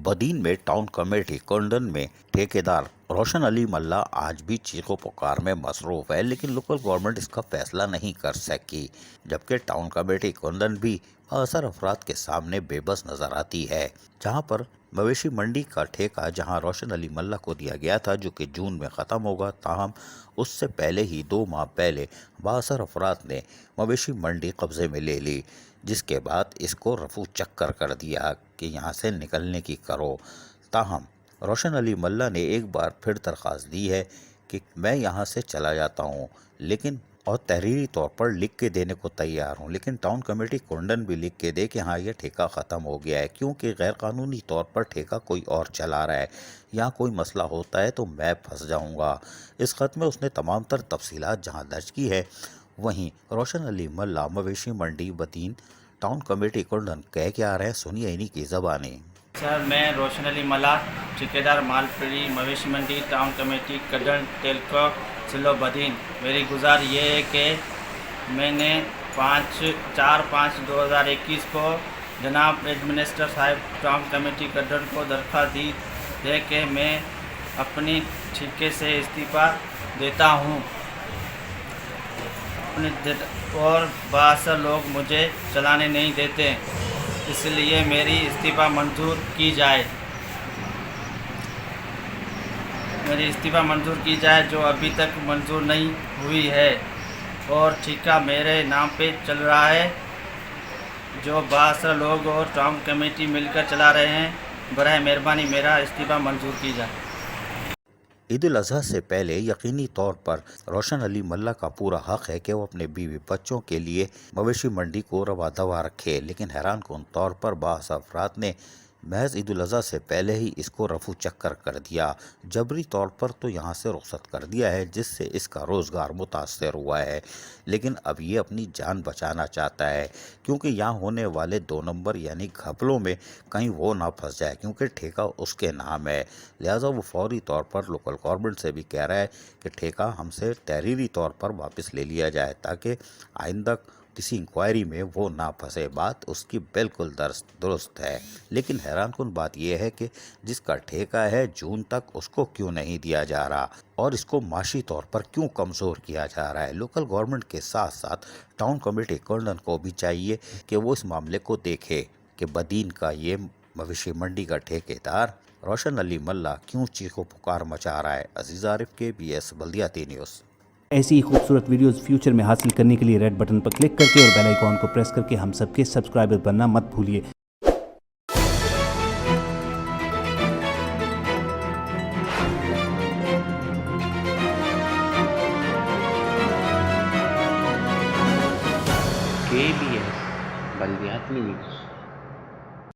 बदीन में town committee कुंडन में ठेकेदार रोशन अली मल्ला आज भी चीखों पुकार में मसरूफ है, लेकिन लोकल गवर्नमेंट इसका फैसला नहीं कर सकी, जबकि टाउन कमेटी कुंडन भी असर अफराद के सामने बेबस नजर आती है। जहां पर मवेशी मंडी का ठेका जहां रोशन अली मल्ला को दिया गया था, जो कि जून में ख़त्म होगा, ताहम उससे पहले ही 2 माह पहले बासर अफराद ने मवेशी मंडी कब्जे में ले ली, जिसके बाद इसको रफू चक्कर कर दिया कि यहाँ से निकलने की करो। ताहम रोशन अली मल्ला ने एक बार फिर दरख्वास्त दी है कि मैं यहाँ से चला जाता हूँ, लेकिन और तहरीरी तौर पर लिख के देने को तैयार हूँ, लेकिन टाउन कमेटी कुंडन भी लिख के दे कि हाँ ये ठेका ख़त्म हो गया है, क्योंकि गैर कानूनी तौर पर ठेका कोई और चला रहा है। यहाँ कोई मसला होता है तो मैं फंस जाऊँगा। इस ख़त में उसने तमाम तर तफसीलात जहाँ दर्ज की है, वहीं रोशन अली मल्ला मवेशी मंडी बदीन टाउन कमेटी कुंडन कह के आ रहे हैं, सुनिए इन्हीं की ज़बानी। सर, मैं रोशन अली मल्ला, ठेकेदार मालपड़ी मवेशी मंडी टाउन कमेटी कड्डन टेलको सिलो बदीन। मेरी गुजार ये है कि मैंने 4/5/2021 को जनाब एडमिनिस्ट्रेटर साहब टाउन कमेटी कड्डन को दरख्वास्त दी है कि मैं अपनी ठेके से इस्तीफ़ा देता हूँ और बासर लोग मुझे चलाने नहीं देते, इसलिए मेरी इस्तीफ़ा मंजूर की जाए। जो अभी तक मंजूर नहीं हुई है, और ठेका मेरे नाम पे चल रहा है, जो बासर लोग और टाउन कमेटी मिलकर चला रहे हैं। बराए मेहरबानी मेरा इस्तीफ़ा मंजूर की जाए। ईद उल अज़हा से पहले यकीनी तौर पर रोशन अली मल्ला का पूरा हक है कि वो अपने बीवी बच्चों के लिए मवेशी मंडी को रवा दवा रखे, लेकिन हैरान कौन तौर पर बास अफराद ने महज ईद उल अज़हा से पहले ही इसको रफू चक्कर कर दिया। जबरी तौर पर तो यहाँ से रुखसत कर दिया है, जिससे इसका रोज़गार मुतासर हुआ है, लेकिन अब ये अपनी जान बचाना चाहता है, क्योंकि यहाँ होने वाले 2 नंबर यानी घपलों में कहीं वो ना फंस जाए, क्योंकि ठेका उसके नाम है। लिहाजा वो फौरी तौर पर लोकल गवर्नमेंट से भी कह रहा है कि ठेका हमसे तहरीरी तौर पर वापस ले लिया जाए, ताकि आइंदा किसी इंक्वायरी में वो ना फंसे। बात उसकी बिल्कुल दुरुस्त है, लेकिन हैरान कुन बात यह है कि जिसका ठेका है जून तक, उसको क्यों नहीं दिया जा रहा और इसको माशी तौर पर क्यों कमज़ोर किया जा रहा है। लोकल गवर्नमेंट के साथ साथ टाउन कमेटी कुंडन को भी चाहिए कि वो इस मामले को देखे कि बदीन का ये मवेशी मंडी का ठेकेदार रोशन अली मल्ला क्यों चीखो पुकार मचा रहा है। अजीज़ आरिफ, KBS बल्दियाती न्यूज़। ऐसी ही खूबसूरत वीडियोस फ्यूचर में हासिल करने के लिए रेड बटन पर क्लिक करके और बेल आइकॉन को प्रेस करके हम सबके सब्सक्राइबर बनना मत भूलिए। KBS बल्दियाती न्यूज़।